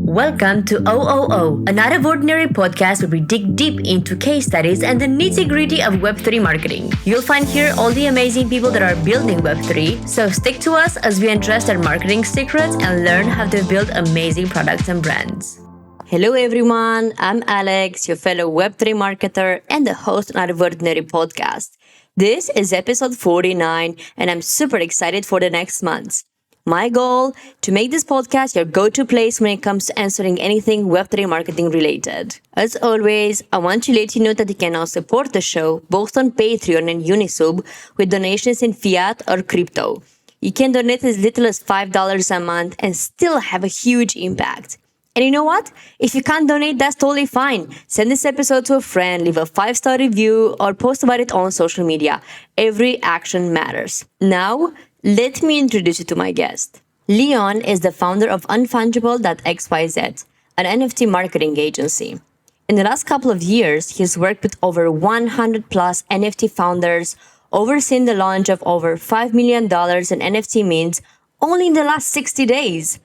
Welcome to OOO, an out of ordinary podcast where we dig deep into case studies and the nitty gritty of Web3 marketing. You'll find here all the amazing people that are building Web3, so stick to us as we address their marketing secrets and learn how to build amazing products and brands. Hello everyone, I'm Alex, your fellow Web3 marketer and the host of Out of Ordinary podcast. This is episode 49 and I'm super excited for the next months. My goal, to make this podcast your go-to place when it comes to answering anything Web3 marketing related. As always, I want to let you know that you can now support the show both on Patreon and Unisub with donations in fiat or crypto. You can donate as little as $5 a month and still have a huge impact. And you know what? If you can't donate, that's totally fine. Send this episode to a friend, leave a 5-star review, or post about it on social media. Every action matters. Now, let me introduce you to my guest. Leon is the founder of Unfungible.xyz, an NFT marketing agency. In the last couple of years, he's worked with over 100 plus NFT founders, overseen the launch of over $5 million in NFT mints only in the last 60 days.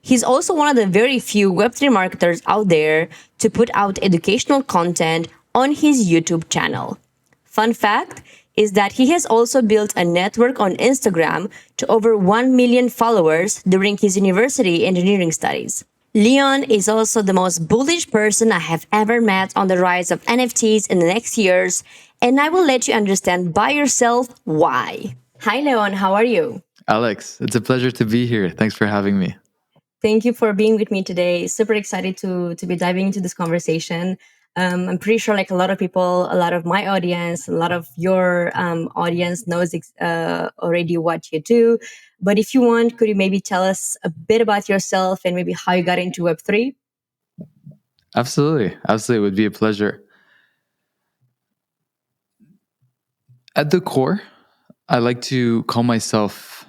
He's also one of the very few Web3 marketers out there to put out educational content on his YouTube channel. Fun fact is that he has also built a network on Instagram to over 1 million followers during his university engineering studies. Leon is also the most bullish person I have ever met on the rise of NFTs in the next years, and I will let you understand by yourself why. Hi, Leon. How are you? Alex, it's a pleasure to be here. Thanks for having me. Thank you for being with me today. Super excited to be diving into this conversation. I'm pretty sure like a lot of people, a lot of my audience, a lot of your audience knows already what you do. But if you want, could you maybe tell us a bit about yourself and maybe how you got into Web3? Absolutely. It would be a pleasure. At the core, I like to call myself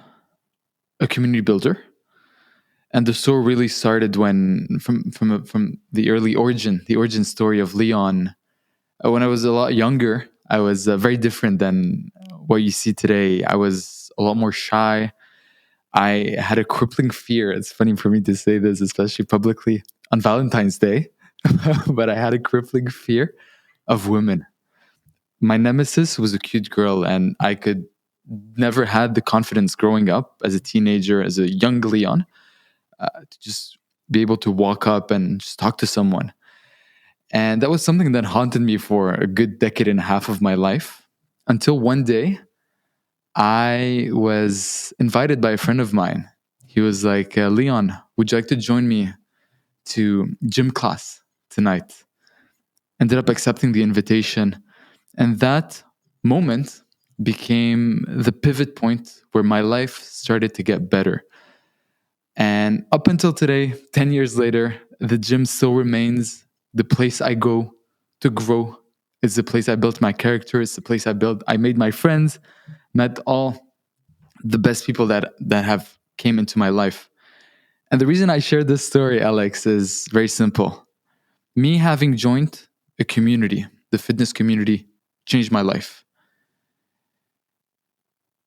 a community builder. And the story really started when, from the origin story of Leon. When I was a lot younger, I was very different than what you see today. I was a lot more shy. I had a crippling fear. It's funny for me to say this, especially publicly on Valentine's Day, but I had a crippling fear of women. My nemesis was a cute girl, and I could never had the confidence growing up as a teenager, as a young Leon, to just be able to walk up and just talk to someone. And that was something that haunted me for a good decade and a half of my life, until one day I was invited by a friend of mine. He was like, Leon, would you like to join me to gym class tonight? Ended up accepting the invitation. And that moment became the pivot point where my life started to get better. And up until today, 10 years later, the gym still remains the place I go to grow. It's the place I built my character. It's the place I made my friends, met all the best people that have came into my life. And the reason I share this story, Alex, is very simple. Me having joined a community, the fitness community, changed my life.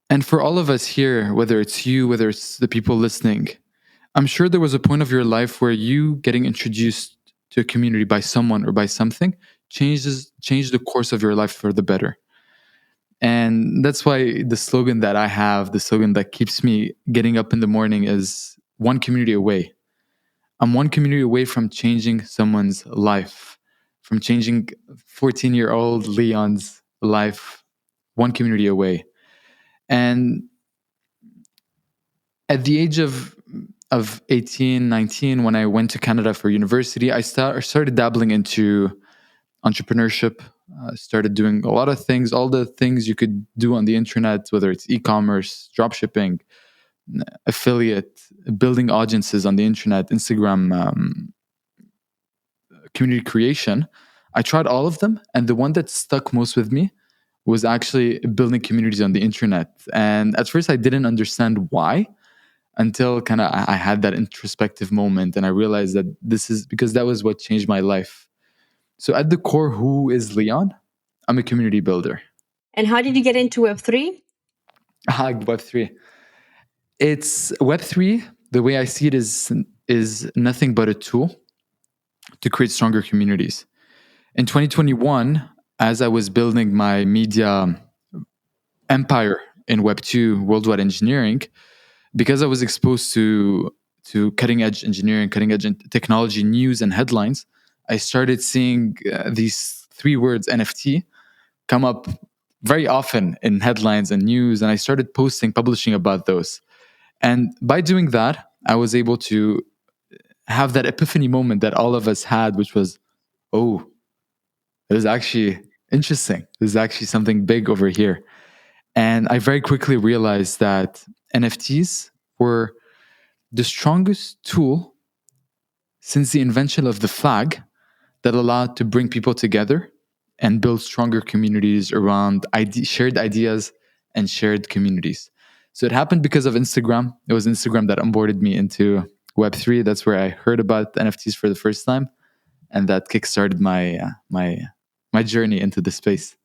And for all of us here, whether it's you, whether it's the people listening, I'm sure there was a point of your life where you getting introduced to a community by someone or by something changed the course of your life for the better. And that's why the slogan that I have, the slogan that keeps me getting up in the morning is one community away. I'm one community away from changing someone's life, from changing 14-year-old Leon's life, one community away. And at the age of 18, 19, when I went to Canada for university, I started dabbling into entrepreneurship. Started doing a lot of things, all the things you could do on the internet, whether it's e-commerce, dropshipping, affiliate, building audiences on the internet, Instagram, community creation. I tried all of them, and the one that stuck most with me was actually building communities on the internet. And at first I didn't understand why, until kind of I had that introspective moment and I realized that this is because that was what changed my life. So at the core, who is Leon? I'm a community builder. And how did you get into Web3? Web3. It's Web3. The way I see it is is nothing but a tool to create stronger communities. In 2021, as I was building my media empire in Web2 worldwide engineering, because I was exposed to cutting edge engineering, cutting edge technology news and headlines, I started seeing these three words NFT come up very often in headlines and news, and I started publishing about those. And by doing that, I was able to have that epiphany moment that all of us had, which was, oh, this is actually interesting. This is actually something big over here. And I very quickly realized that NFTs were the strongest tool since the invention of the flag that allowed to bring people together and build stronger communities around shared ideas and shared communities. So it happened because of Instagram. It was Instagram that onboarded me into Web3. That's where I heard about NFTs for the first time, and that kickstarted my journey into the space.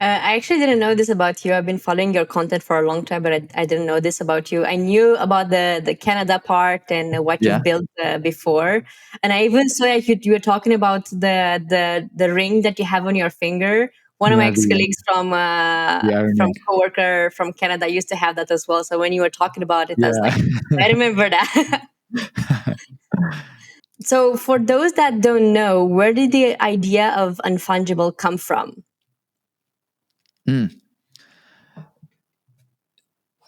I actually didn't know this about you. I've been following your content for a long time, but I didn't know this about you. I knew about the Canada part and what Yeah, you've built before, and I even saw that you were talking about the ring that you have on your finger. One of my yeah, ex-colleagues the from irony. coworker from Canada used to have that as well. So when you were talking about it, I was Yeah. like, I remember that. So for those that don't know, where did the idea of Unfungible come from? Mm.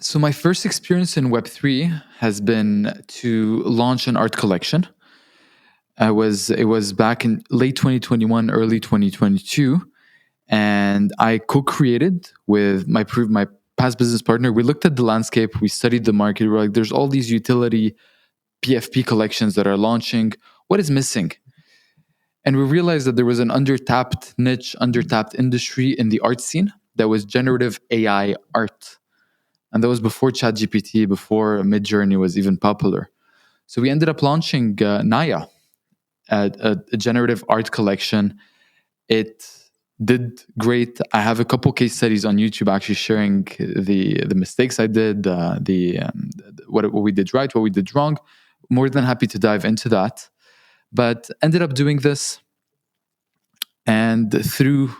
So my first experience in Web3 has been to launch an art collection. It was back in late 2021, early 2022, and I co-created with my past business partner. We looked at the landscape, we studied the market. We're like, there's all these utility PFP collections that are launching. What is missing? And we realized that there was an undertapped niche, undertapped industry in the art scene that was generative AI art. And that was before ChatGPT, before Midjourney was even popular. So we ended up launching Naya, a generative art collection. It did great. I have a couple case studies on YouTube actually sharing the mistakes I did, what we did right, what we did wrong. More than happy to dive into that. But ended up doing this, and through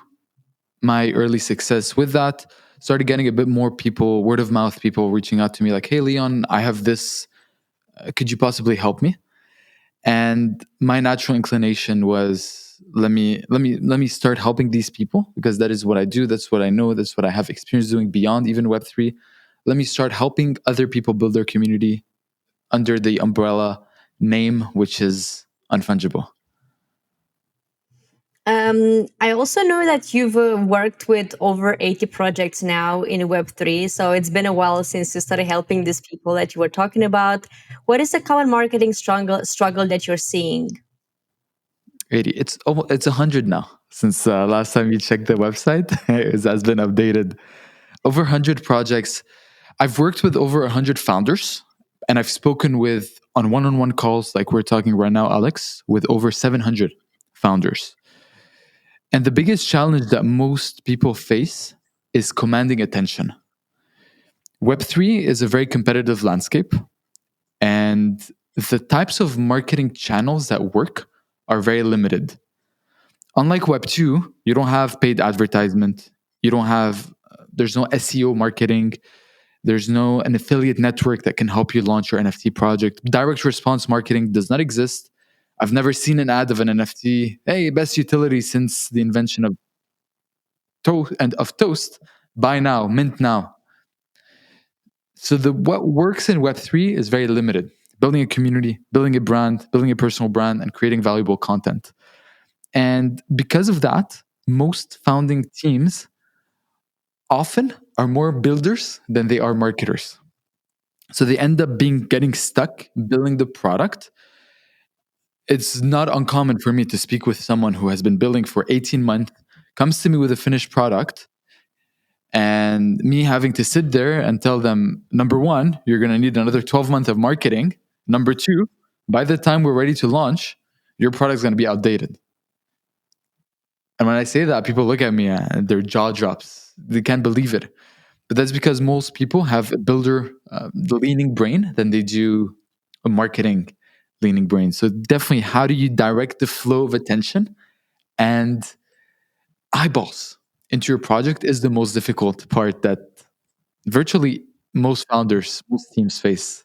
my early success with that, started getting a bit more people, word of mouth people reaching out to me like, hey, Leon, I have this. Could you possibly help me? And my natural inclination was, let me start helping these people, because that is what I do. That's what I know. That's what I have experience doing beyond even Web3. Let me start helping other people build their community under the umbrella name, which is Unfungible. I also know that you've worked with over 80 projects now in Web3. So it's been a while since you started helping these people that you were talking about. What is the common marketing struggle that you're seeing? 80. It's 100 now since last time you checked the website. It has been updated. Over 100 projects. I've worked with over 100 founders, and I've spoken with on one-on-one calls like we're talking right now, Alex, with over 700 founders. And the biggest challenge that most people face is commanding attention. Web3 is a very competitive landscape, and the types of marketing channels that work are very limited. Unlike Web2, you don't have paid advertisement. You don't have, there's no SEO marketing. There's no an affiliate network that can help you launch your NFT project. Direct response marketing does not exist. I've never seen an ad of an NFT. Hey, best utility since the invention of toast. Buy now, mint now. So what works in Web3 is very limited. Building a community, building a brand, building a personal brand, and creating valuable content. And because of that, most founding teams often are more builders than they are marketers. So they end up getting stuck building the product. It's not uncommon for me to speak with someone who has been building for 18 months, comes to me with a finished product, and me having to sit there and tell them, number one, you're going to need another 12 months of marketing. Number two, by the time we're ready to launch, your product's going to be outdated. And when I say that, people look at me and their jaw drops. They can't believe it. But that's because most people have a builder, the leaning brain than they do a marketing leaning brain. So definitely, how do you direct the flow of attention and eyeballs into your project is the most difficult part that virtually most founders, most teams face.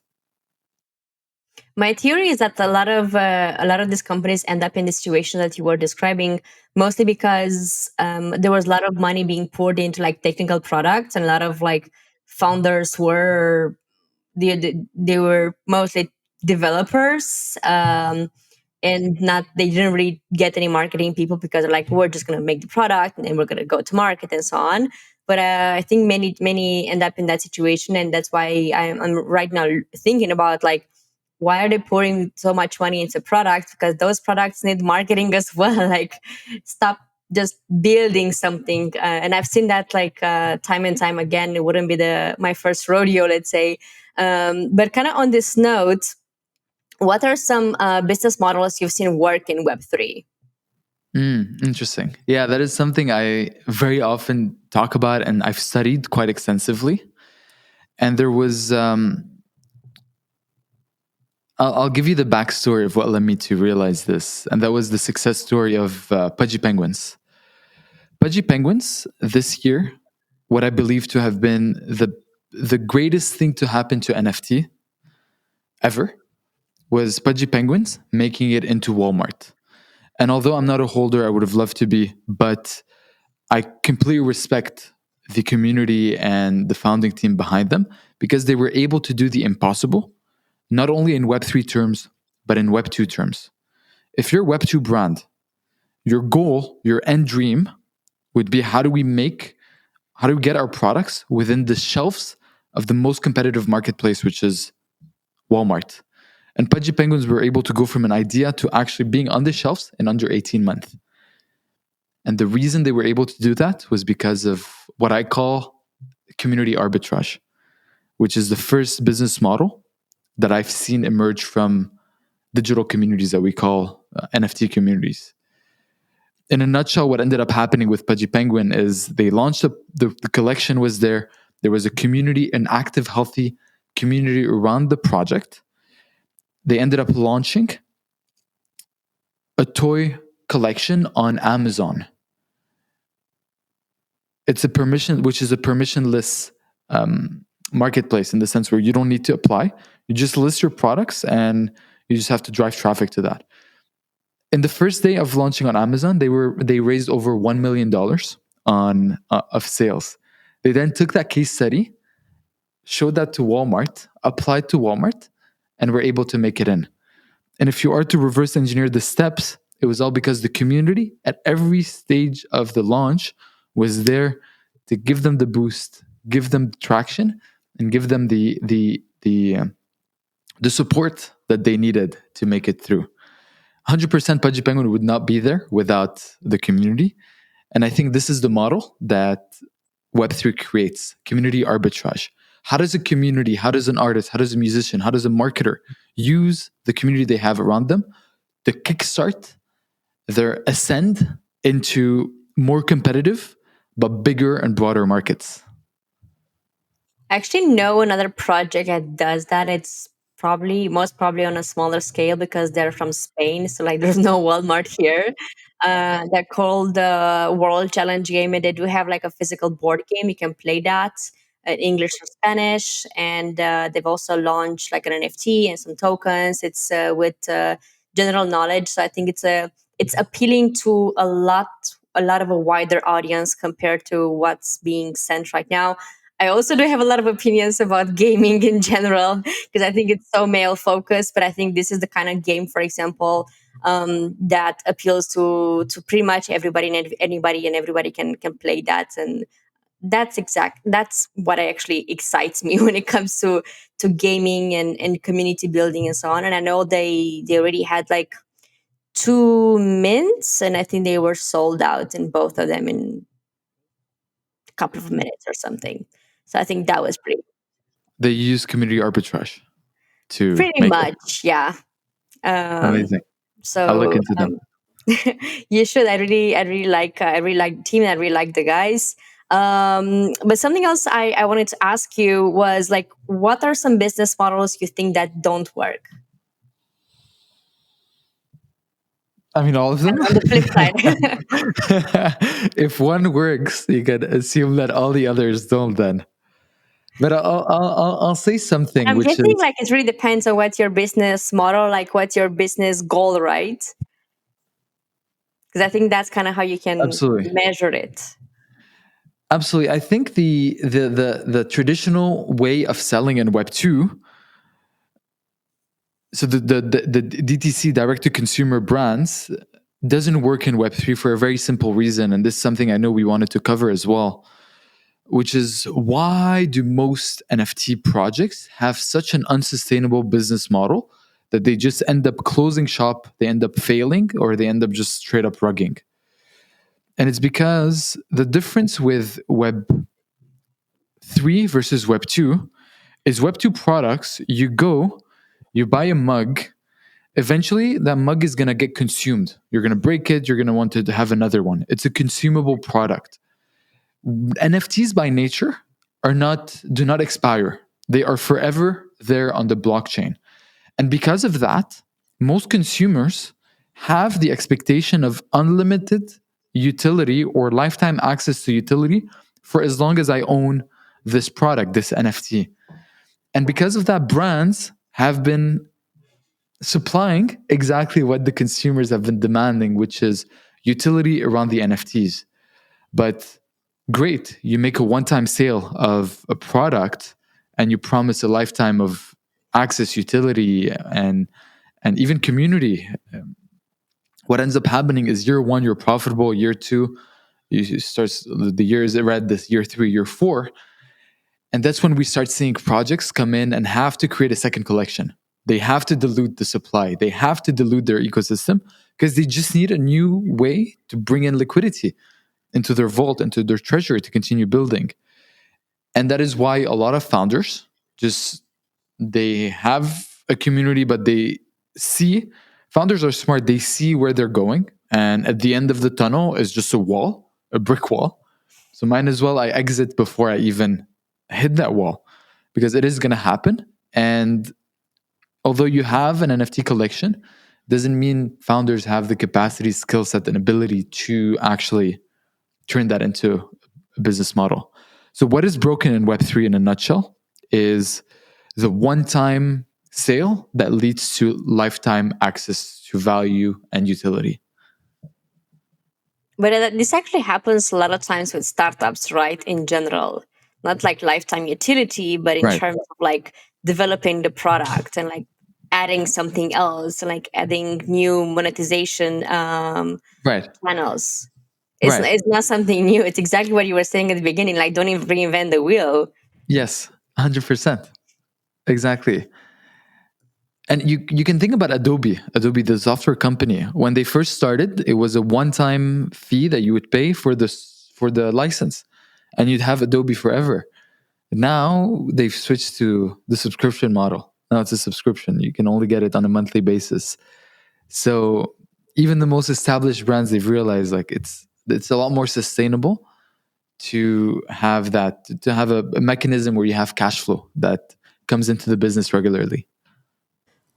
My theory is that a lot of these companies end up in the situation that you were describing, mostly because there was a lot of money being poured into like technical products, and a lot of like founders were they were mostly developers, and not they didn't really get any marketing people because they're like, we're just going to make the product and then we're going to go to market and so on. But I think many end up in that situation, and that's why I'm right now thinking about like, why are they pouring so much money into products? Because those products need marketing as well. Like, stop just building something. And I've seen that like time and time again. It wouldn't be my first rodeo, let's say. But kind of on this note, what are some business models you've seen work in Web3? Interesting. Yeah, that is something I very often talk about and I've studied quite extensively. And there was, I'll give you the backstory of what led me to realize this. And that was the success story of Pudgy Penguins. Pudgy Penguins this year, what I believe to have been the greatest thing to happen to NFT ever was Pudgy Penguins making it into Walmart. And although I'm not a holder, I would have loved to be, but I completely respect the community and the founding team behind them because they were able to do the impossible, not only in Web3 terms, but in Web2 terms. If you're a Web2 brand, your goal, your end dream would be how do we get our products within the shelves of the most competitive marketplace, which is Walmart. And Pudgy Penguins were able to go from an idea to actually being on the shelves in under 18 months. And the reason they were able to do that was because of what I call community arbitrage, which is the first business model that I've seen emerge from digital communities that we call NFT communities. In a nutshell, what ended up happening with Pudgy Penguin is they launched the collection was there. There was a community, an active, healthy community around the project. They ended up launching a toy collection on Amazon. It's which is a permissionless marketplace in the sense where you don't need to apply. You just list your products and you just have to drive traffic to that. In the first day of launching on Amazon, they raised over $1 million on of sales. They then took that case study, showed that to Walmart, applied to Walmart, and were able to make it in. And if you are to reverse engineer the steps, it was all because the community at every stage of the launch was there to give them the boost, give them traction, and give them the support that they needed to make it through. 100% Pudgy Penguin would not be there without the community. And I think this is the model that Web3 creates, community arbitrage. How does a community, how does an artist, how does a musician, how does a marketer use the community they have around them to kickstart their ascend into more competitive, but bigger and broader markets? I actually know another project that does that. It's most probably on a smaller scale because they're from Spain. So like there's no Walmart here. They're called the World Challenge Game, and they do have like a physical board game. You can play that in English or Spanish. And they've also launched like an NFT and some tokens. It's with general knowledge. So I think it's appealing to a lot of a wider audience compared to what's being sent right now. I also do have a lot of opinions about gaming in general because I think it's so male focused. But I think this is the kind of game, for example, that appeals to pretty much everybody and anybody, and everybody can play that. And that's what actually excites me when it comes to gaming and community building and so on. And I know they already had like 2 mints, and I think they were sold out in both of them in a couple of minutes or something. So I think that was They use community arbitrage to pretty make it. much, yeah. Um, Amazing. I'll look so into them. you should. I really like the team. I really like the guys. But something else I wanted to ask you was like, what are some business models you think that don't work? I mean, all of them. And on the flip side, If one works, you can assume that all the others don't. Then, but I'll say something I'm which guessing is like it really depends on what's your business model, like what's your business goal, right? Because I think that's kind of how you can absolutely, measure it. absolutely. I think the traditional way of selling in Web 2, so the DTC, direct to consumer brands, doesn't work in Web 3 for a very simple reason, and this is something I know we wanted to cover as well, which is why do most NFT projects have such an unsustainable business model that they just end up closing shop, they end up failing, or they end up just straight up rugging? And it's because the difference with Web 3 versus Web 2 is Web 2 products, you buy a mug, eventually that mug is going to get consumed. You're going to break it, you're going to want to have another one. It's a consumable product. NFTs by nature do not expire. They are forever there on the blockchain. And because of that, most consumers have the expectation of unlimited utility or lifetime access to utility for as long as I own this product, this NFT. And because of that, brands have been supplying exactly what the consumers have been demanding, which is utility around the NFTs. But great, you make a one-time sale of a product and you promise a lifetime of access, utility, and even community. What ends up happening is year one, you're profitable. Year two, you start the years red. This year three, year four, and that's when we start seeing projects come in and have to create a second collection. They have to dilute the supply. They have to dilute their ecosystem because they just need a new way to bring in liquidity into their vault, into their treasury to continue building. And that is why a lot of founders just they have a community, but they see founders are smart. They see where they're going, and at the end of the tunnel is just a wall, a brick wall. So might as well I exit before I even hit that wall, because it is going to happen. And although you have an NFT collection, doesn't mean founders have the capacity, skill set, and ability to actually turn that into a business model. So what is broken in Web3 in a nutshell is the one-time sale that leads to lifetime access to value and utility. But this actually happens a lot of times with startups, right? In general, not like lifetime utility, but in Right. terms of like developing the product and like adding something else, like adding new monetization Right. channels. Right. It's not something new. It's exactly what you were saying at the beginning. Like, don't even reinvent the wheel. Yes. 100%. Exactly. And you can think about Adobe, the software company. When they first started, it was a one-time fee that you would pay for the license, and you'd have Adobe forever. Now they've switched to the subscription model. Now it's a subscription. You can only get it on a monthly basis. So even the most established brands, they've realized like it's a lot more sustainable to have a mechanism where you have cash flow that comes into the business regularly.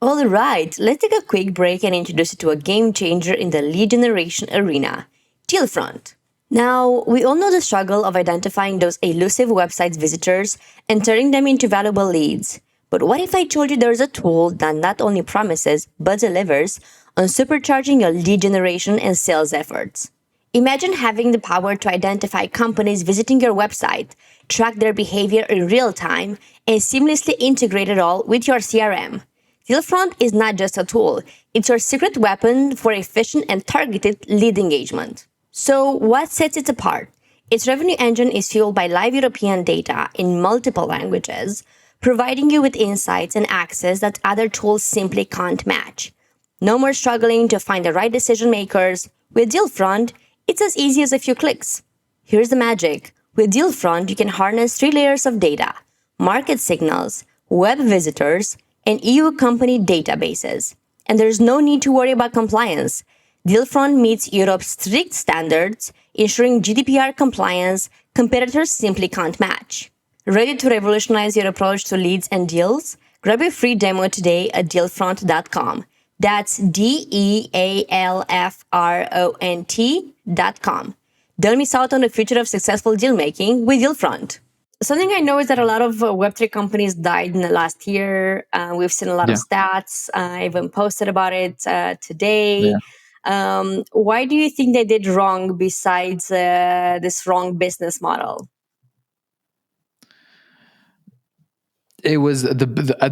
All right, let's take a quick break and introduce you to a game changer in the lead generation arena, Dealfront. Now, we all know the struggle of identifying those elusive website visitors and turning them into valuable leads. But what if I told you there's a tool that not only promises but delivers on supercharging your lead generation and sales efforts? Imagine having the power to identify companies visiting your website, track their behavior in real time, and seamlessly integrate it all with your CRM. Dealfront is not just a tool, it's your secret weapon for efficient and targeted lead engagement. So, what sets it apart? Its revenue engine is fueled by live European data in multiple languages, providing you with insights and access that other tools simply can't match. No more struggling to find the right decision makers. With Dealfront, it's as easy as a few clicks. Here's the magic. With Dealfront, you can harness 3 layers of data: market signals, web visitors, and EU company databases. And there's no need to worry about compliance. Dealfront meets Europe's strict standards, ensuring GDPR compliance competitors simply can't match. Ready to revolutionize your approach to leads and deals? Grab your free demo today at dealfront.com. That's DEALFRONT.com. Don't miss out on the future of successful deal making with Dealfront. Something I know is that a lot of Web3 companies died in the last year. We've seen a lot of Yeah. stats. I even posted about it today. Yeah. Why do you think they did wrong besides this wrong business model? It was at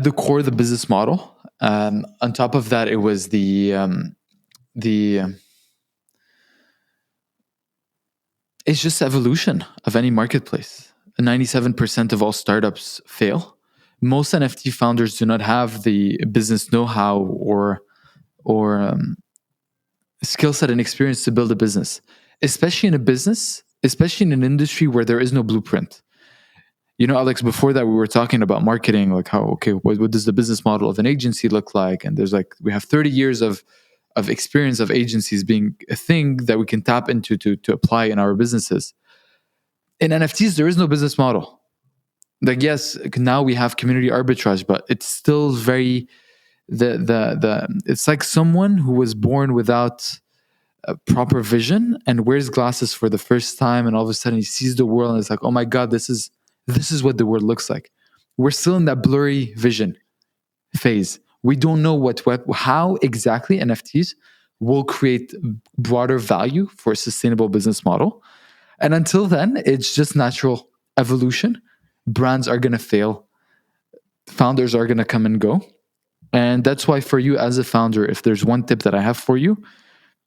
the core of the business model. On top of that, it was the it's just evolution of any marketplace. 97% of all startups fail. Most NFT founders do not have the business know-how or skill set and experience to build a business, especially in an industry where there is no blueprint. You know, Alex, before that, we were talking about marketing, like how, okay, what does the business model of an agency look like? And there's like, we have 30 years of experience of agencies being a thing that we can tap into to apply in our businesses. In NFTs, there is no business model. Like, yes, now we have community arbitrage, but it's still very, it's like someone who was born without a proper vision and wears glasses for the first time, and all of a sudden he sees the world and it's like, oh my god, this is what the world looks like. We're still in that blurry vision phase. We don't know how exactly NFTs will create broader value for a sustainable business model. And until then, it's just natural evolution. Brands are going to fail. Founders are going to come and go. And that's why for you as a founder, if there's one tip that I have for you,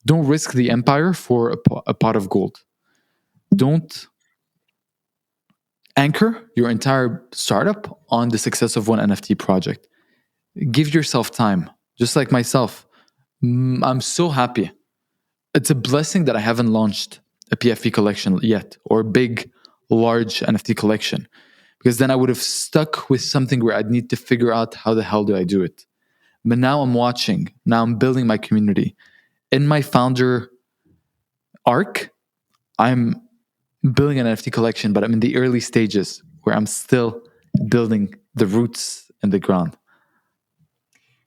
don't risk the empire for a pot of gold. Don't anchor your entire startup on the success of one NFT project. Give yourself time. Just like myself, I'm so happy. It's a blessing that I haven't launched a PFP collection yet, or a big, large NFT collection, because then I would have stuck with something where I'd need to figure out how the hell do I do it. But now I'm watching. Now I'm building my community. In my founder arc, I'm building an NFT collection, but I'm in the early stages where I'm still building the roots in the ground.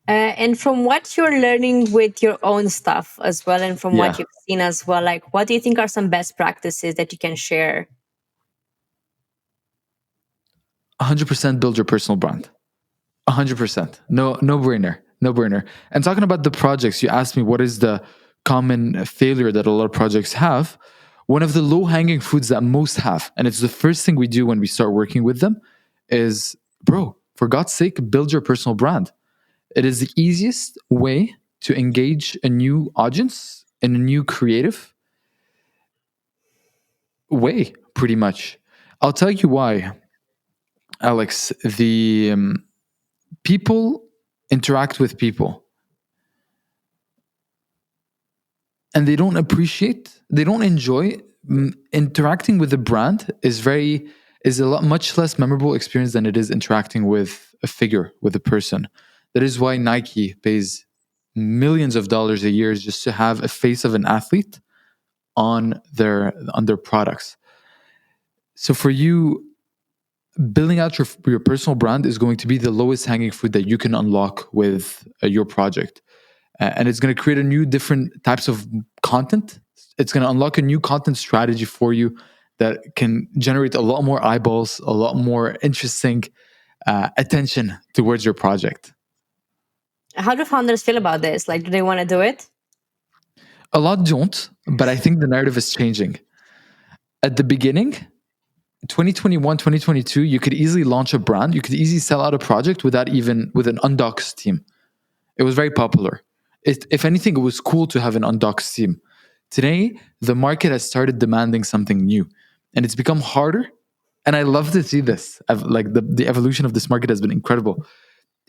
And from what you're learning with your own stuff as well, and from what Yeah, you've seen as well, like what do you think are some best practices that you can share? 100% build your personal brand. 100%. No brainer. No brainer. And talking about the projects, you asked me what is the common failure that a lot of projects have. One of the low hanging fruits that most have, and it's the first thing we do when we start working with them, is bro, for God's sake, build your personal brand. It is the easiest way to engage a new audience in a new creative way, pretty much. I'll tell you why, Alex. The people interact with people and they don't enjoy interacting with the brand is a lot much less memorable experience than it is interacting with a figure, with a person. That is why Nike pays millions of dollars a year just to have a face of an athlete on their products. So for you, building out your personal brand is going to be the lowest hanging fruit that you can unlock with your project. And it's going to create a new different types of content. It's going to unlock a new content strategy for you that can generate a lot more eyeballs, a lot more interesting attention towards your project. How do founders feel about this? Like, do they want to do it? A lot don't, but I think the narrative is changing. At the beginning, 2021, 2022, you could easily launch a brand. You could easily sell out a project with an undoxed team. It was very popular. If anything, it was cool to have an undoxed team. Today, the market has started demanding something new, and it's become harder. And I love to see this. Like the evolution of this market has been incredible.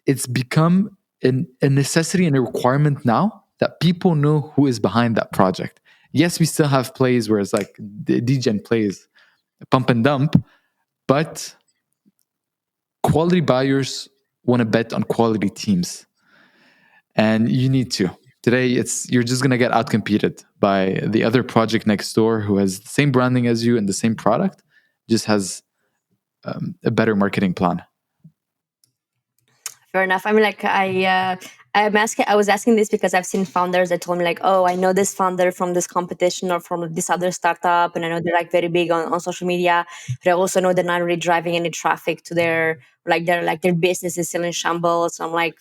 It's become a necessity and a requirement now that people know who is behind that project. Yes, we still have plays where it's like the degen plays, pump and dump, but quality buyers want to bet on quality teams. And you need to. Today, you're just gonna get outcompeted by the other project next door who has the same branding as you and the same product, just has a better marketing plan. Fair enough. I mean, like I was asking this because I've seen founders that told me like, oh, I know this founder from this competition or from this other startup, and I know they're like very big on social media, but I also know they're not really driving any traffic to their business is still in shambles. So I'm like,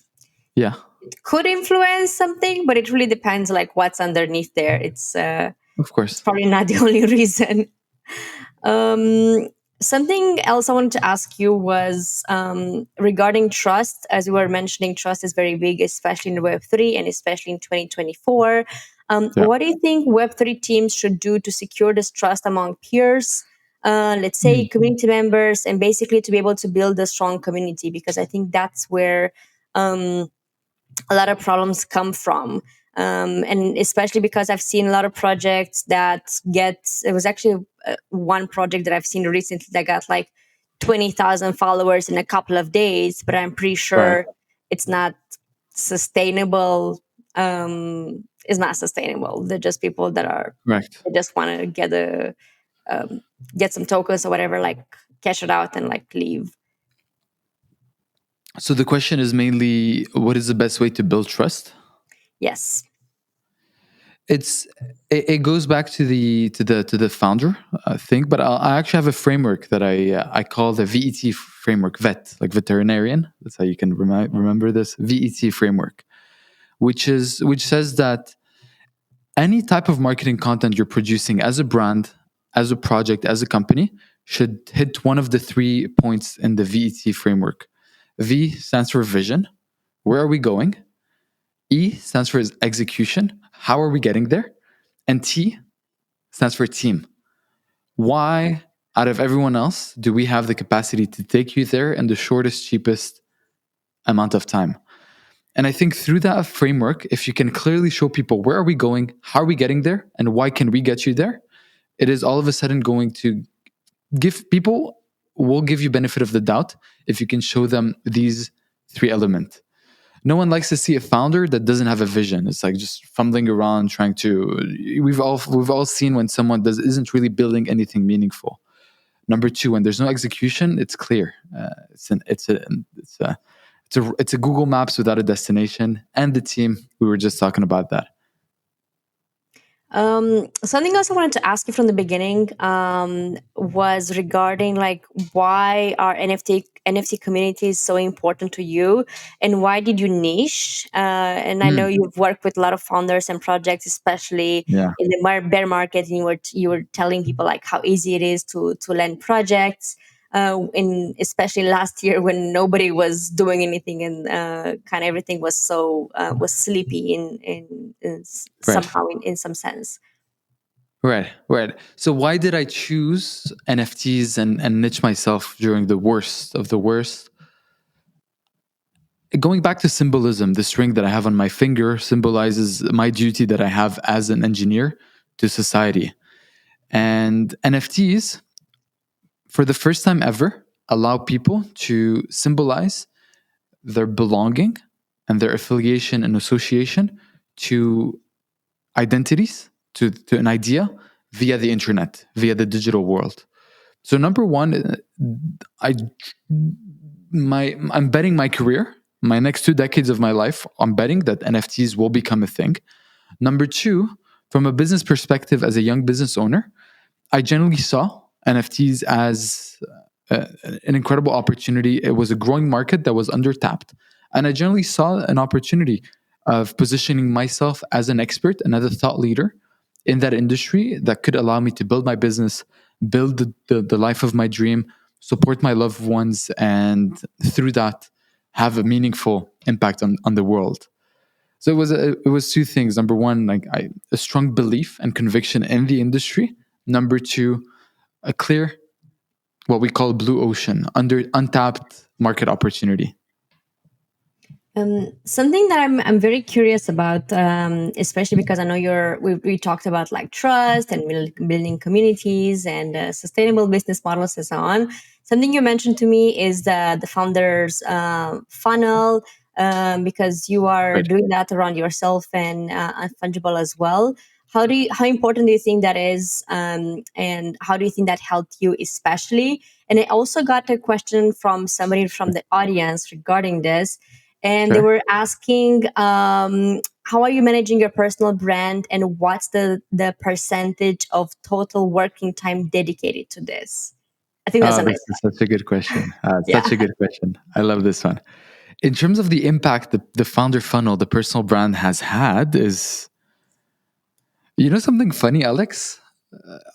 Yeah, it could influence something, but it really depends like what's underneath there. of It's course. probably not the only reason. Um, Something else I wanted to ask you was regarding trust. As you were mentioning, trust is very big, especially in Web3 and especially in 2024. Yeah. What do you think Web3 teams should do to secure this trust among peers, let's say Mm. community members, and basically to be able to build a strong community? Because I think that's where um, a lot of problems come from. And especially because I've seen a lot of projects that it was actually one project that I've seen recently that got like 20,000 followers in a couple of days, but I'm pretty Right. sure it's not sustainable. It's not sustainable. They're just people that are, Correct. they just want to um, get some tokens or whatever, like cash it out and like leave. So the question is mainly, what is the best way to build trust? Yes. It's it goes back to the founder thing, but I actually have a framework that I call the VET framework, vet like veterinarian. That's how you can remember this VET framework, which says that any type of marketing content you're producing as a brand, as a project, as a company should hit one of the 3 points in the VET framework. V stands for vision. Where are we going? E stands for execution. How are we getting there? And T stands for team. Why, out of everyone else, do we have the capacity to take you there in the shortest, cheapest amount of time? And I think through that framework, if you can clearly show people where are we going, how are we getting there, and why can we get you there, it is all of a sudden going to give people will give you benefit of the doubt if you can show them these 3 elements. No one likes to see a founder that doesn't have a vision. It's like just fumbling around trying to. We've all seen when someone isn't really building anything meaningful. Number two, when there's no execution, it's clear. It's a Google Maps without a destination. And the team, we were just talking about that. Something else I wanted to ask you from the beginning was regarding like why are NFT communities so important to you, and why did you niche? And I know Mm, you've worked with a lot of founders and projects, especially yeah, in the bear market, and you were telling people like how easy it is to land projects. In especially last year when nobody was doing anything and kind of everything was sleepy right. somehow in some sense. Right, right. So why did I choose NFTs and niche myself during the worst of the worst? Going back to symbolism, this ring that I have on my finger symbolizes my duty that I have as an engineer to society. And NFTs, for the first time ever, allow people to symbolize their belonging and their affiliation and association to identities, to an idea via the internet, via the digital world. So number one, I I'm betting my career, my next 2 decades of my life, I'm betting that NFTs will become a thing. Number two, from a business perspective, as a young business owner, I generally saw NFTs as an incredible opportunity. It was a growing market that was undertapped. And I generally saw an opportunity of positioning myself as an expert, another thought leader in that industry that could allow me to build my business, build the life of my dream, support my loved ones, and through that, have a meaningful impact on the world. So it was 2 things. Number one, a strong belief and conviction in the industry. Number two, a clear what we call blue ocean, under untapped market opportunity. Something that I'm very curious about, especially because I know we talked about like trust and building communities and sustainable business models and so on. Something you mentioned to me is the founders funnel, because you are Right. doing that around yourself and Unfungible as well. How important do you think that is, and how do you think that helped you especially? And I also got a question from somebody from the audience regarding this, and they Sure. were asking, how are you managing your personal brand, and what's the percentage of total working time dedicated to this? I think that's Oh, this amazing. is such a good question. Yeah. Such a good question. I love this one. In terms of the impact the founder funnel, the personal brand has had is, something funny, Alex?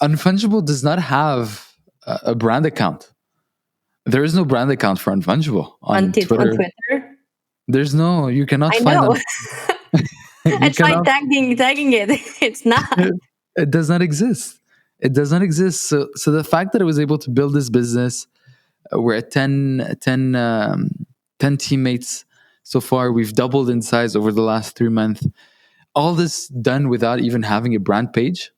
Unfungible does not have a brand account. There is no brand account for Unfungible On, on on Twitter. Twitter. There's no, you cannot I find know. on, you I tried cannot, tagging it. It's not. it does not exist. It does not exist. So the fact that I was able to build this business, we're at 10 teammates so far. We've doubled in size over the last 3 months. All this done without even having a brand page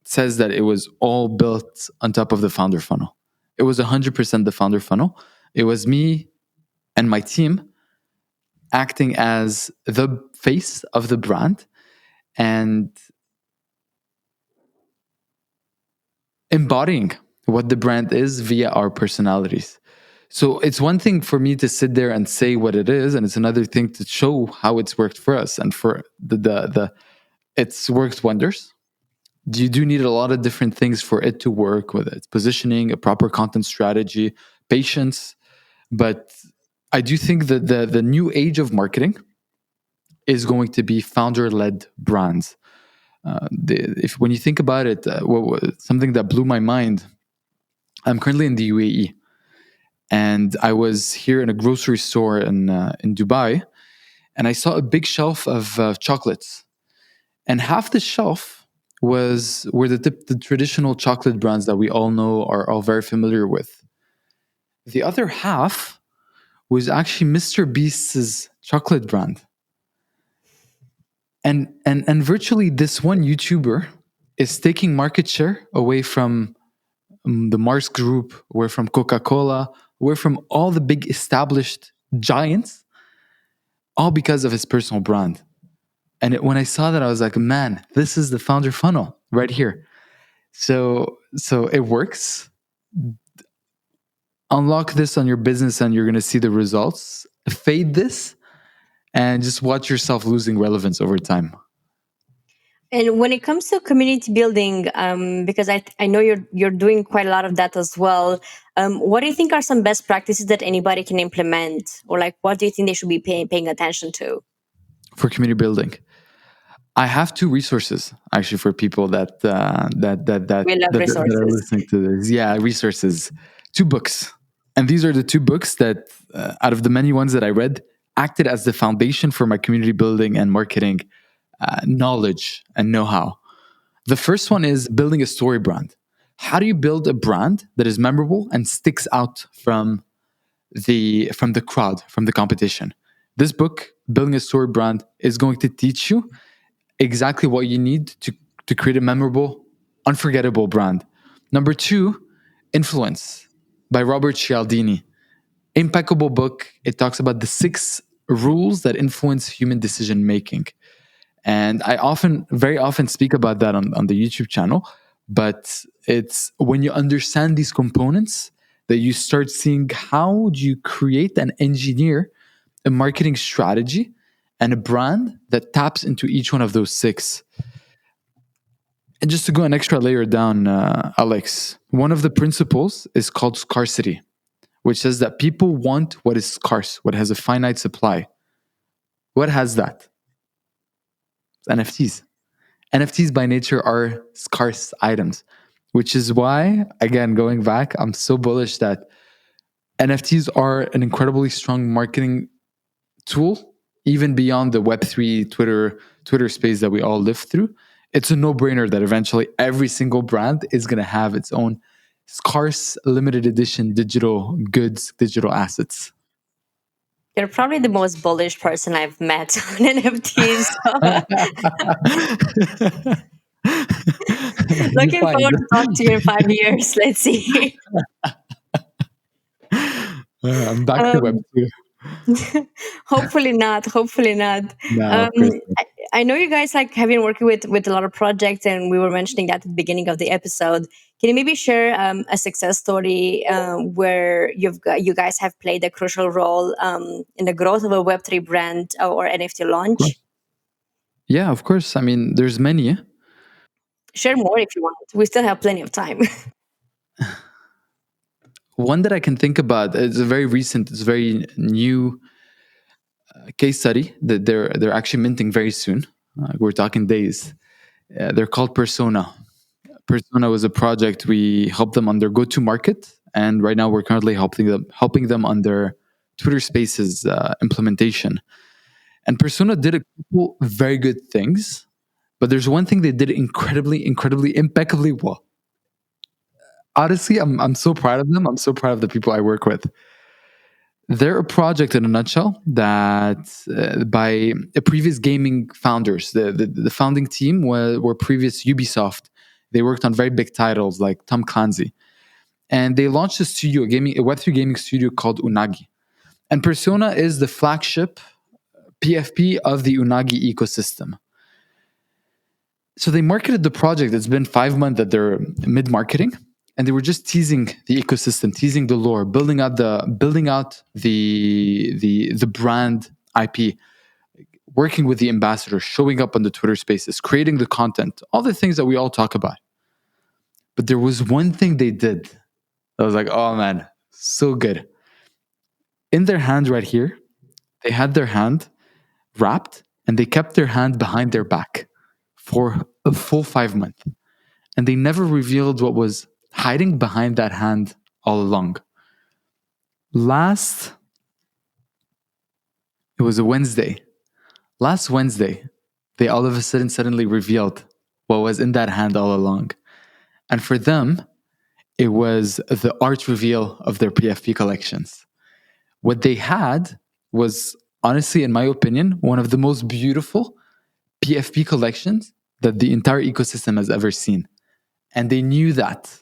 says that it was all built on top of the founder funnel. It was 100% the founder funnel. It was me and my team acting as the face of the brand and embodying what the brand is via our personalities. So it's one thing for me to sit there and say what it is, and it's another thing to show how it's worked for us. And for the it's worked wonders. You do need a lot of different things for it to work, with its positioning, a proper content strategy, patience. But I do think that the new age of marketing is going to be founder-led brands. If when you think about it, something that blew my mind. I'm currently in the UAE, and I was here in a grocery store in Dubai, and I saw a big shelf of chocolates, and half the shelf were the traditional chocolate brands that we all know, are all very familiar with. The other half was actually Mr. Beast's chocolate brand. And virtually this one YouTuber is taking market share away from the Mars Group, away from Coca-Cola, away from all the big established giants, all because of his personal brand. And when I saw that, I was like, man, this is the founder funnel right here. So it works. Unlock this on your business and you're going to see the results. Fade this and just watch yourself losing relevance over time. And when it comes to community building, because I know you're doing quite a lot of that as well. What do you think are some best practices that anybody can implement, or like what do you think they should be paying attention to For community building, I have two resources actually for people We love that are resources. listening to this. Yeah, resources. Two books, and these are the two books that, out of the many ones that I read, acted as the foundation for my community building and marketing knowledge and know-how. The first one is Building a Story Brand. How do you build a brand that is memorable and sticks out from the crowd, from the competition? This book, Building a Story Brand, is going to teach you exactly what you need to create a memorable, unforgettable brand. Number two, Influence by Robert Cialdini. Impeccable book. It talks about the 6 rules that influence human decision making. And I very often speak about that on the YouTube channel. But it's when you understand these components that you start seeing how do you create and engineer a marketing strategy and a brand that taps into each one of those 6. And just to go an extra layer down, Alex, one of the principles is called scarcity, which says that people want what is scarce, what has a finite supply. What has that? NFTs. NFTs by nature are scarce items, which is why, again, going back, I'm so bullish that NFTs are an incredibly strong marketing tool, even beyond the Web3 Twitter space that we all live through. It's a no-brainer that eventually every single brand is going to have its own scarce, limited edition digital goods, digital assets. You're probably the most bullish person I've met on NFTs. You Looking find. forward to talk to you in 5 years. Let's see. I'm back to Um, Web2. hopefully not. Hopefully not. No, Um, of course not. I know you guys like have been working with a lot of projects, and we were mentioning that at the beginning of the episode. Can you maybe share a success story where you guys have played a crucial role in the growth of a Web3 brand or NFT Of launch? course. Yeah, of course. I mean, there's many. Share more if you want. We still have plenty of time. One that I can think about is a very recent, it's a very new case study that they're actually minting very soon. We're talking days. They're called Persona. Persona was a project we helped them on their go-to market, and right now we're currently helping them on their Twitter Spaces implementation. And Persona did a couple very good things, but there's one thing they did incredibly, impeccably well. Honestly, I'm so proud of them. I'm so proud of the people I work with. They're a project in a nutshell that by a previous gaming founders. The founding team were previous Ubisoft. They worked on very big titles like Tom Clancy. And they launched a Web3 gaming studio called Unagi. And Persona is the flagship PFP of the Unagi ecosystem. So they marketed the project. It's been 5 months that they're mid marketing, and they were just teasing the ecosystem, teasing the lore, building out the brand IP, working with the ambassadors, showing up on the Twitter Spaces, creating the content, all the things that we all talk about. But there was one thing they did. I was like, oh man, so good. In their hand right here, they had their hand wrapped, and they kept their hand behind their back for a full 5 months. And they never revealed what was hiding behind that hand all along. It was a Wednesday. Last Wednesday, they all of a sudden suddenly revealed what was in that hand all along. And for them, it was the art reveal of their PFP collections. What they had was, honestly, in my opinion, one of the most beautiful PFP collections that the entire ecosystem has ever seen. And they knew that.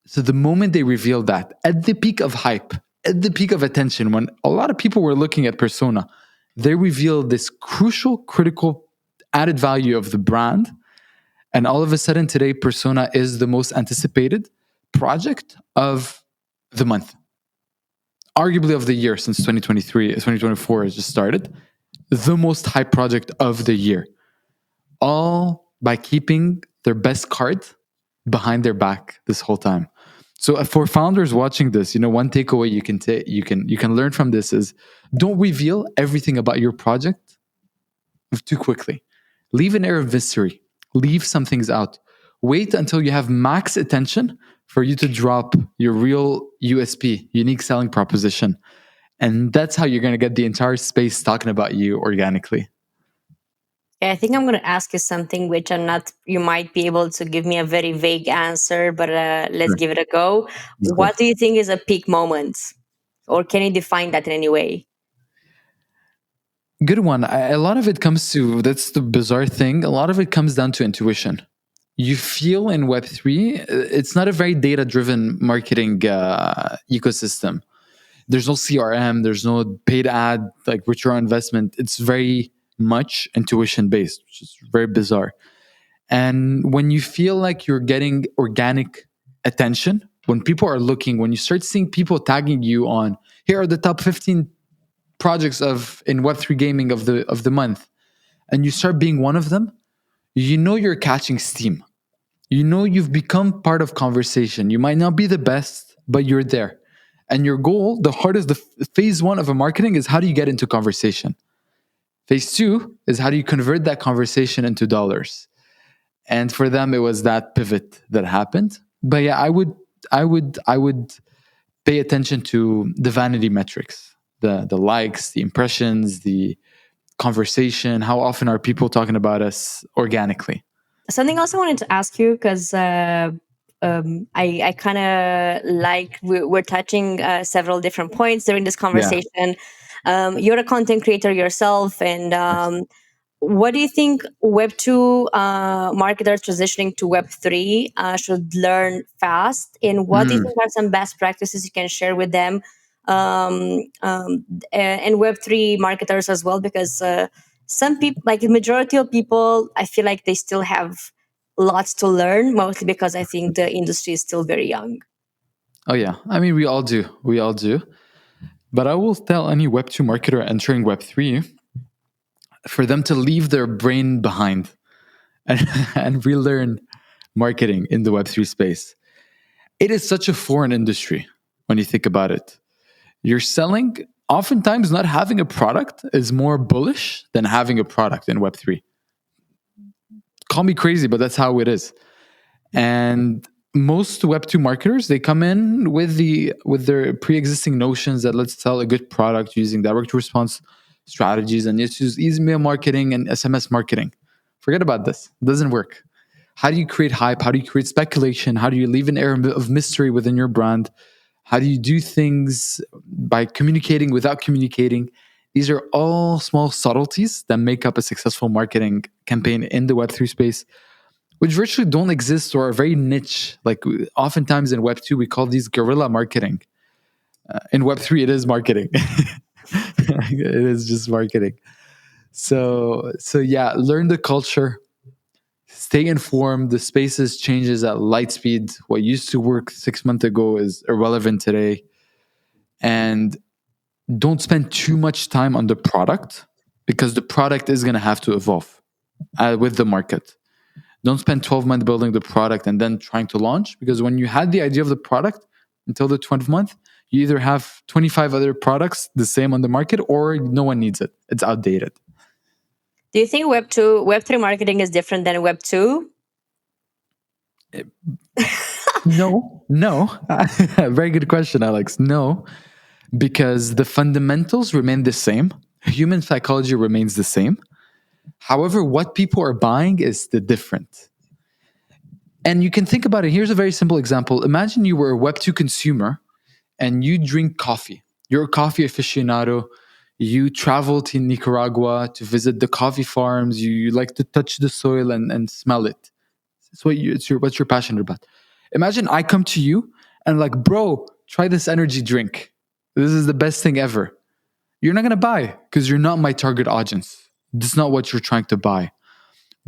So the moment they revealed that, at the peak of hype, at the peak of attention, when a lot of people were looking at Persona, they revealed this crucial, critical added value of the brand. And all of a sudden today, Persona is the most anticipated project of the month. Arguably of the year, since 2024 has just started. The most hype project of the year. All by keeping their best card behind their back this whole time. So for founders watching this, one takeaway you can learn from this is don't reveal everything about your project too quickly. Leave an air of mystery. Leave some things out. Wait until you have max attention for you to drop your real USP, unique selling proposition. And that's how you're going to get the entire space talking about you organically. I think I'm going to ask you something which I'm not, you might be able to give me a very vague answer, but let's Sure. give it a go. Let's go. What do you think is a peak moment? Or can you define that in any way? Good one. A lot of it comes to, that's the bizarre thing, a lot of it comes down to intuition. You feel in Web3, it's not a very data driven marketing ecosystem. There's no CRM, there's no paid ad, like return on investment. It's very much intuition based, which is very bizarre. And when you feel like you're getting organic attention, when people are looking, when you start seeing people tagging you on, here are the top 15 projects in Web3 gaming of the month, and you start being one of them, you're catching steam. You've become part of conversation. You might not be the best, but you're there. And your goal, the hardest, the phase one of a marketing is how do you get into conversation? Phase two is how do you convert that conversation into dollars? And for them, it was that pivot that happened. But yeah, I would pay attention to the vanity metrics, the likes, the impressions, the conversation. How often are people talking about us organically? Something else I wanted to ask you, because I kind of like we're touching several different points during this Yeah. conversation. You're a content creator yourself, and what do you think Web2 marketers transitioning to Web3 should learn fast? And what do you Mm. think are some best practices you can share with them and Web3 marketers as well? Because some people, like the majority of people, I feel like they still have lots to learn, mostly because I think the industry is still very young. Oh yeah, I mean we all do, But I will tell any Web2 marketer entering Web3 for them to leave their brain behind and relearn marketing in the Web3 space. It is such a foreign industry when you think about it. You're selling, oftentimes not having a product is more bullish than having a product in Web3. Call me crazy, but that's how it is. And most Web2 marketers, they come in with their pre-existing notions that let's sell a good product using direct response strategies, and let's use email marketing and SMS marketing. Forget about this. It doesn't work. How do you create hype? How do you create speculation? How do you leave an air of mystery within your brand? How do you do things by communicating without communicating? These are all small subtleties that make up a successful marketing campaign in the Web3 space, which virtually don't exist or are very niche. Like oftentimes in Web2, we call these guerrilla marketing. In Web3, it is marketing. It is just marketing. So yeah, learn the culture, stay informed. The spaces changes at light speed. What used to work 6 months ago is irrelevant today. And don't spend too much time on the product, because the product is going to have to evolve with the market. Don't spend 12 months building the product and then trying to launch, because when you had the idea of the product until the 12th month, you either have 25 other products the same on the market or no one needs it. It's outdated. Do you think Web3 marketing is different than Web2? No. Very good question, Alex. No, because the fundamentals remain the same. Human psychology remains the same. However, what people are buying is the different. And you can think about it. Here's a very simple example. Imagine you were a Web2 consumer and you drink coffee. You're a coffee aficionado. You travel to Nicaragua to visit the coffee farms. You like to touch the soil and smell it. It's what you're passionate about. Imagine I come to you and like, bro, try this energy drink. This is the best thing ever. You're not going to buy because you're not my target audience. This is not what you're trying to buy.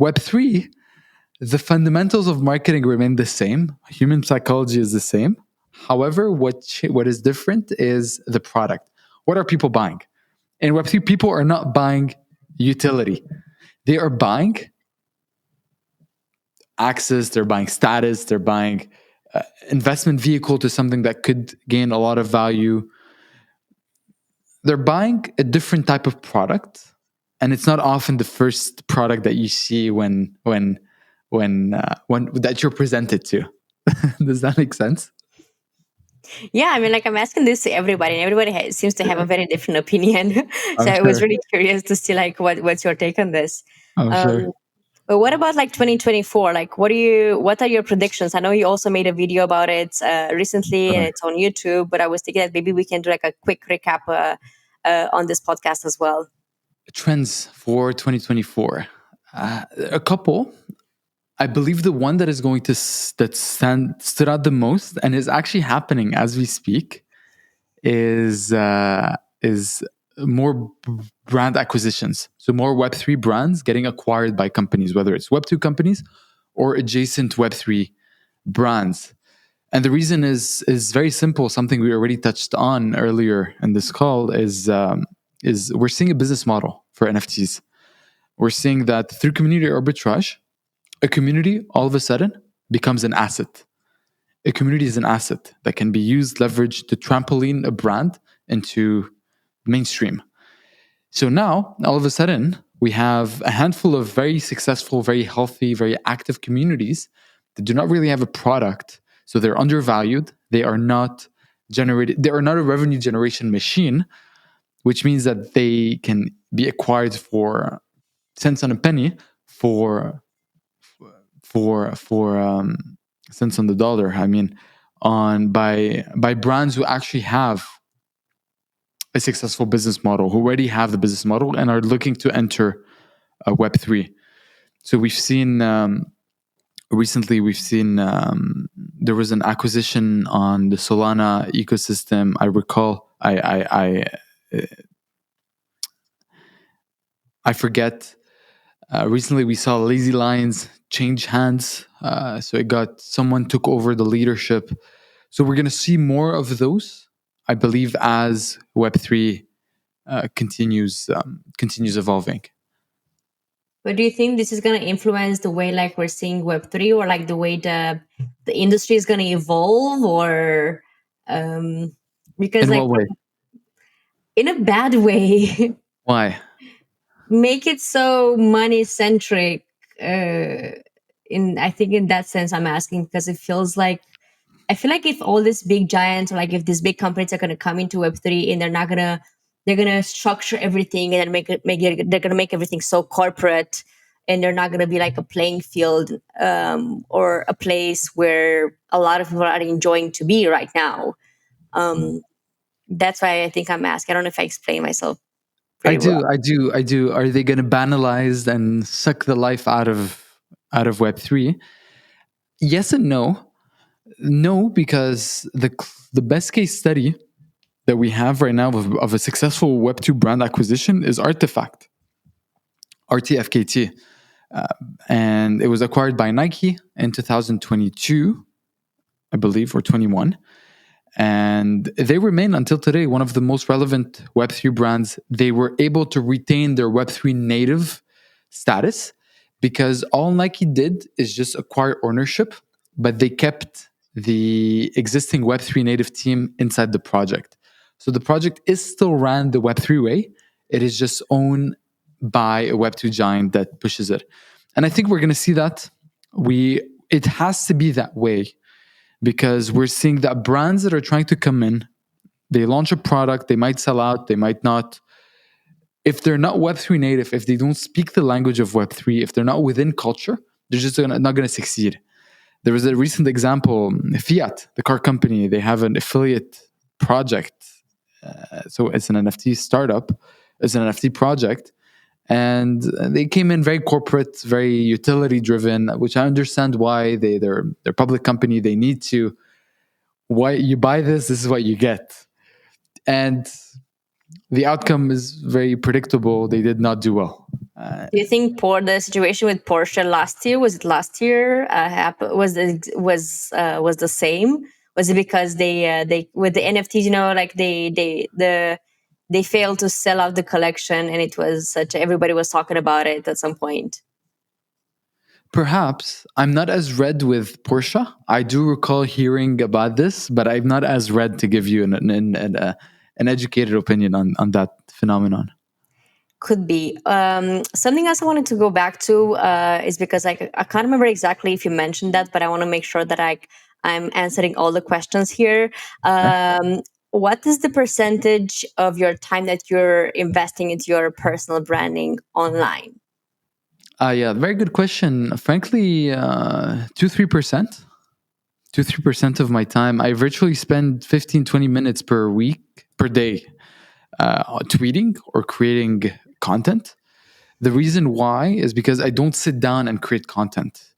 Web3, the fundamentals of marketing remain the same. Human psychology is the same. However, what is different is the product. What are people buying? In Web3, people are not buying utility. They are buying access, they're buying status, they're buying investment vehicle to something that could gain a lot of value. They're buying a different type of product, and it's not often the first product that you see when that you're presented to. Does that make sense? Yeah, I mean, like I'm asking this to everybody, and everybody seems to have a very different opinion. So I'm I was sure. really curious to see like what's your take on this. I'm sure. But what about like 2024? Like, what are your predictions? I know you also made a video about it recently, and it's on YouTube. But I was thinking that maybe we can do like a quick recap on this podcast as well. Trends for 2024. A couple. I believe the one that is going to stood out the most and is actually happening as we speak is more brand acquisitions. So more Web3 brands getting acquired by companies, whether it's Web2 companies or adjacent Web3 brands. And the reason is very simple. Something we already touched on earlier in this call is we're seeing a business model for NFTs. We're seeing that through community arbitrage, a community all of a sudden becomes an asset. A community is an asset that can be used, leveraged to trampoline a brand into mainstream. So now, all of a sudden, we have a handful of very successful, very healthy, very active communities that do not really have a product. So they're undervalued. They are not a revenue generation machine, which means that they can be acquired for cents on a penny, for cents on the dollar. I mean, by brands who actually have a successful business model, who already have the business model and are looking to enter Web3. So we've seen recently. There was an acquisition on the Solana ecosystem. I recall. I forget. Recently, we saw Lazy Lions change hands. So it got someone took over the leadership. So we're going to see more of those, I believe, as Web3 continues evolving. But do you think this is going to influence the way like we're seeing Web3, or like the way the industry is going to evolve, or because In like what way? in a bad way? Why? Make it so money centric. In I think in that sense, I'm asking because it feels like I feel like if all these big giants, or like if these big companies are going to come into Web3 and they're gonna structure everything and then they're gonna make everything so corporate, and they're not gonna be like a playing field, or a place where a lot of people are enjoying to be right now. Um, that's why I think I'm asking. I don't know if I explain myself I pretty well. do, I do, I do. Are they going to banalize and suck the life out of Web3? Yes and no. No, because the best case study that we have right now of a successful Web2 brand acquisition is Artifact, RTFKT. And it was acquired by Nike in 2022, I believe, or 21. And they remain until today one of the most relevant Web3 brands. They were able to retain their Web3 native status because all Nike did is just acquire ownership, but they kept the existing Web3 native team inside the project. So the project is still ran the Web3 way. It is just owned by a Web2 giant that pushes it. And I think we're going to see that. It has to be that way because we're seeing that brands that are trying to come in, they launch a product, they might sell out, they might not. If they're not Web3 native, if they don't speak the language of Web3, if they're not within culture, they're just not going to succeed. There was a recent example, Fiat, the car company, they have an affiliate project. So it's an NFT startup, it's an NFT project. And they came in very corporate, very utility driven, which I understand why they're a public company. They need to, why you buy this is what you get. And the outcome is very predictable. They did not do well. Do you think the situation with Porsche last year, was it last year? Was the same? Was it because they with the NFTs, like they failed to sell out the collection, and it was such everybody was talking about it at some point. Perhaps I'm not as read with Porsche. I do recall hearing about this, but I'm not as read to give you an educated opinion on that phenomenon. Could be. Something else I wanted to go back to is because I can't remember exactly if you mentioned that, but I want to make sure that I'm answering all the questions here. What is the percentage of your time that you're investing into your personal branding online? Yeah, very good question. Frankly, 2-3%. 2-3% of my time. I virtually spend 15-20 minutes per day tweeting or creating content. The reason why is because I don't sit down and create content.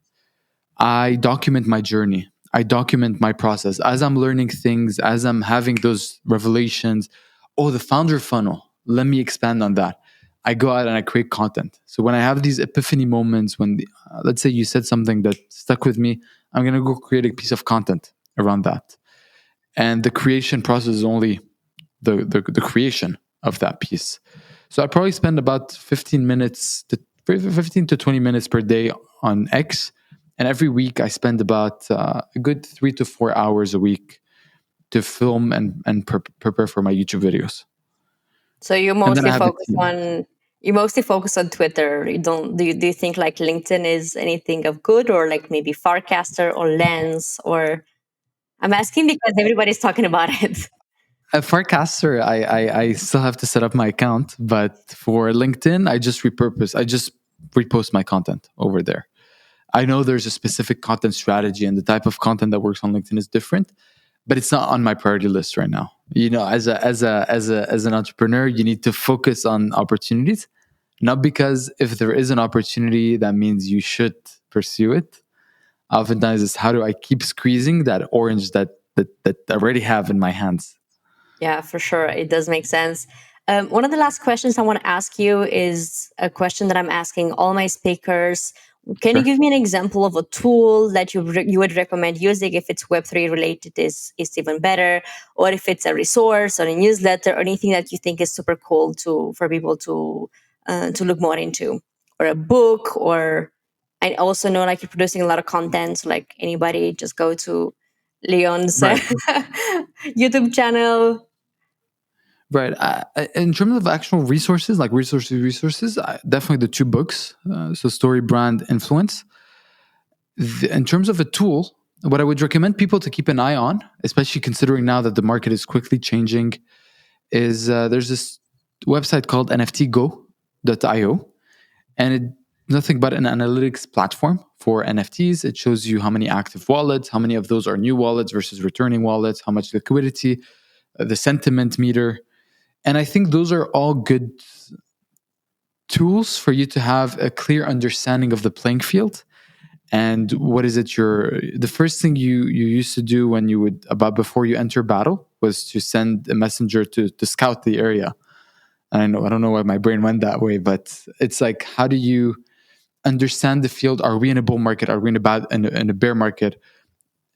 I document my journey. I document my process as I'm learning things, as I'm having those revelations. Oh, the founder funnel. Let me expand on that. I go out and I create content. So when I have these epiphany moments, let's say you said something that stuck with me, I'm going to go create a piece of content around that. And the creation process is only the creation of that piece. So I probably spend about 15 to 20 minutes per day on X. And every week I spend about a good 3 to 4 hours a week to film and prepare for my YouTube videos. So And then I have a team. you mostly focus on Twitter. You don't do you think like LinkedIn is anything of good, or like maybe Farcaster or Lens? Or I'm asking because everybody's talking about it. Farcaster, I still have to set up my account, but for LinkedIn, I just repost my content over there. I know there's a specific content strategy, and the type of content that works on LinkedIn is different, but it's not on my priority list right now. As an entrepreneur, you need to focus on opportunities, not because if there is an opportunity, that means you should pursue it. Oftentimes, it's how do I keep squeezing that orange that I already have in my hands. Yeah, for sure. It does make sense. One of the last questions I want to ask you is a question that I'm asking all my speakers. Can you give me an example of a tool that you would recommend using? If it's Web3 related, is even better, or if it's a resource or a newsletter or anything that you think is super cool for people to look more into, or a book. Or I also know like you're producing a lot of content, so like anybody, just go to Leon's Right. YouTube channel. Right. In terms of actual resources, like resources, definitely the two books. So Story, Brand, Influence. In terms of a tool, what I would recommend people to keep an eye on, especially considering now that the market is quickly changing, is there's this website called nftgo.io, and it's nothing but an analytics platform for NFTs. It shows you how many active wallets, how many of those are new wallets versus returning wallets, how much liquidity, the sentiment meter. And I think those are all good tools for you to have a clear understanding of the playing field. And what is it the first thing you used to do when you would, about before you enter battle, was to send a messenger to scout the area. And I don't know why my brain went that way, but it's like, how do you understand the field? Are we in a bull market? Are we in a bear market?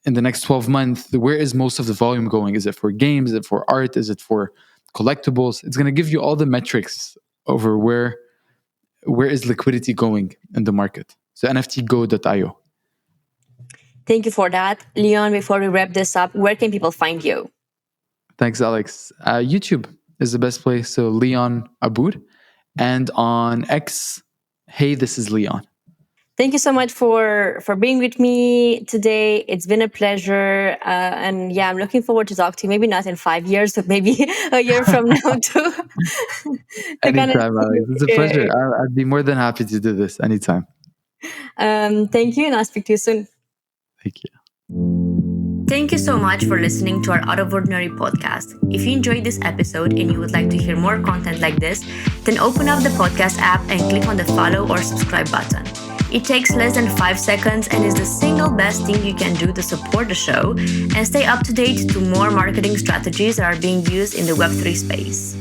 In the next 12 months, where is most of the volume going? Is it for games? Is it for art? Is it for collectibles? It's going to give you all the metrics over where is liquidity going in the market. So nftgo.io. Thank you for that. Leon, before we wrap this up, where can people find you? Thanks, Alex. YouTube is the best place. So Leon Aboud. And on X, hey, this is Leon. Thank you so much for being with me today. It's been a pleasure. And yeah, I'm looking forward to talk to you. Maybe not in 5 years, but maybe a year from now too. Anytime, Alex. It's a pleasure. I'd be more than happy to do this anytime. Thank you, and I'll speak to you soon. Thank you. Thank you so much for listening to our Out of Ordinary podcast. If you enjoyed this episode and you would like to hear more content like this, then open up the podcast app and click on the follow or subscribe button. It takes less than 5 seconds and is the single best thing you can do to support the show and stay up to date to more marketing strategies that are being used in the Web3 space.